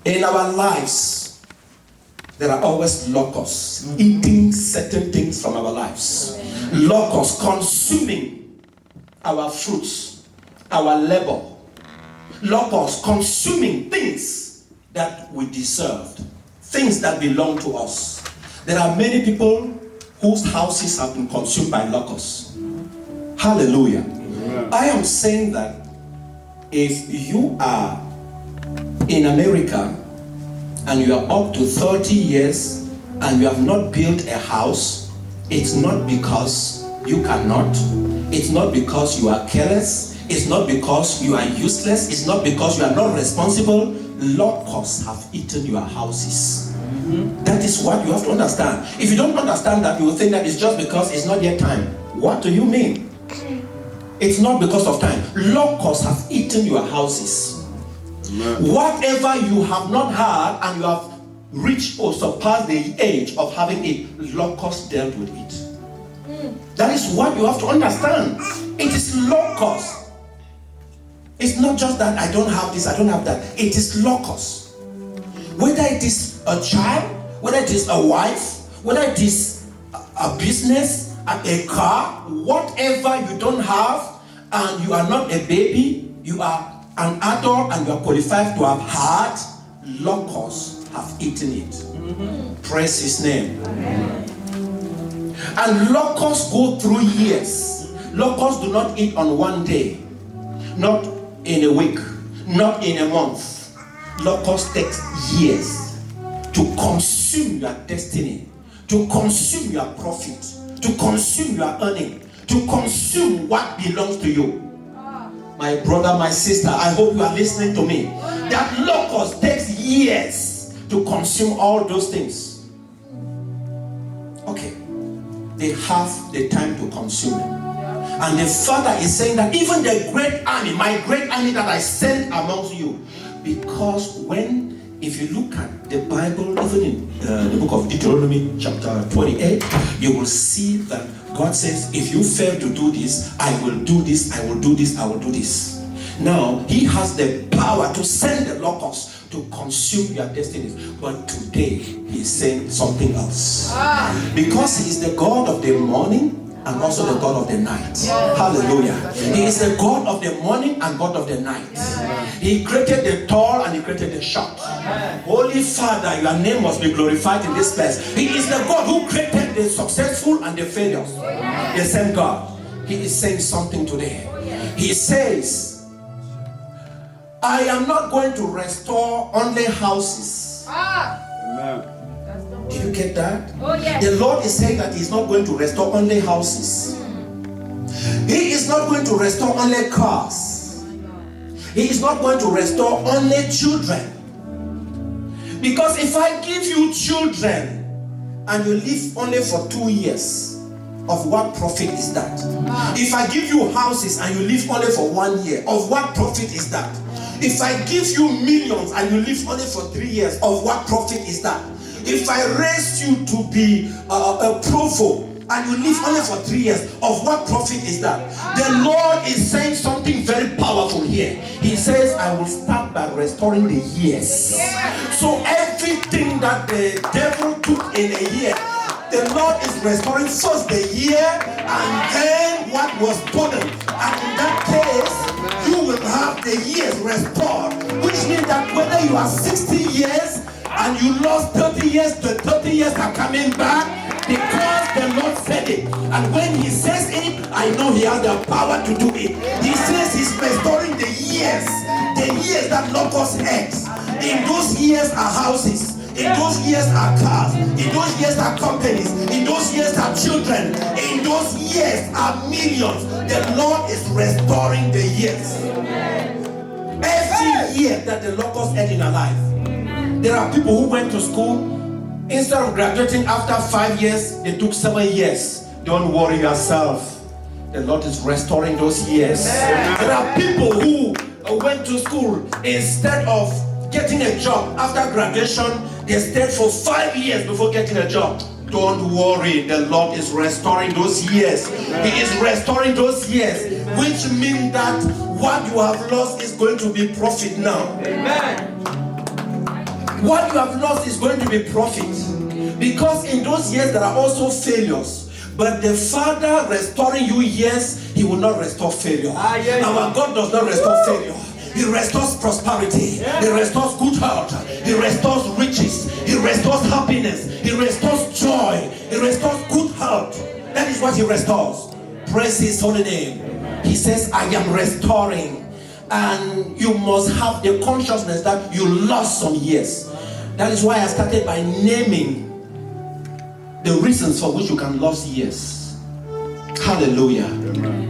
In our lives, there are always locusts eating certain things from our lives. Locusts consuming our fruits, our labor. Locusts consuming things that we deserved, things that belong to us. There are many people whose houses have been consumed by locusts. Hallelujah. Amen. I am saying that if you are in America and you are up to 30 years and you have not built a house, it's not because you cannot, it's not because you are careless, it's not because you are useless, it's not because you are not responsible. Locusts have eaten your houses. That is what you have to understand. If you don't understand that, you will think that it's just because it's not yet time. What do you mean? It's not because of time. Locusts have eaten your houses. Amen. Whatever you have not had and you have reached or surpassed the age of having it, locusts dealt with it. That is what you have to understand. It is locusts. It's not just that I don't have this, I don't have that. It is locusts. Whether it is a child, whether it is a wife, whether it is a business, a car, whatever you don't have, and you are not a baby, you are an adult and you are qualified to have had, locusts have eaten it. Praise his name. Amen. And locusts go through years. Locusts do not eat on one day, not in a week, not in a month. Locusts take years to consume your destiny, to consume your profit, to consume your earning, to consume what belongs to you. My brother, my sister, I hope you are listening to me. That locust takes years to consume all those things. Okay, they have the time to consume them. And the Father is saying that even the great army, my great army that I sent amongst you, because if you look at the Bible, even in the book of Deuteronomy chapter 28, you will see that God says, if you fail to do this, I will do this, I will do this, I will do this. Now, he has the power to send the locusts to consume your destinies. But today, he's saying something else. Because he is the God of the morning and also the God of the night. Hallelujah. He is the God of the morning and God of the night. He created the tall and he created the short. Holy Father, your name must be glorified in this place. He is the God who created the successful and the failures. The same God. He is saying something today. He says, I am not going to restore only houses. Amen. Did you get that? Oh, yes. The Lord is saying that he's not going to restore only houses. He is not going to restore only cars. He is not going to restore only children. Because if I give you children and you live only for 2 years, of what profit is that? If I give you houses and you live only for 1 year, of what profit is that? If I give you millions and you live only for 3 years, of what profit is that? If I raise you to be a provo and you live only for 3 years, of what profit is that? The Lord is saying something very powerful here. He says, I will start by restoring the years. So everything that the devil took in a year, the Lord is restoring first the year and then what was stolen. And in that case, you will have the years restored. Which means that whether you are 60 years and you lost 30 years, the 30 years are coming back because the Lord said it. And when he says it, I know he has the power to do it. He says he's restoring the years that locusts ate. In those years are houses. In those years are cars. In those years are companies. In those years are children. In those years are millions. The Lord is restoring the years. Every year that the locusts ate in our life. There are people who went to school. Instead of graduating after 5 years, they took 7 years. Don't worry yourself. The Lord is restoring those years. There are people who went to school. Instead of getting a job after graduation, they stayed for 5 years before getting a job. Don't worry, the Lord is restoring those years. He is restoring those years, which means that what you have lost is going to be profit now. Amen. What you have lost is going to be profit. Because in those years there are also failures. But the Father restoring you years, He will not restore failure. Our God does not restore failure. He restores prosperity. He restores good health. He restores riches. He restores happiness. He restores joy. He restores good health. That is what He restores. Praise His holy name. He says, I am restoring. And you must have the consciousness that you lost some years. That is why I started by naming the reasons for which you can lose years. Hallelujah. Amen.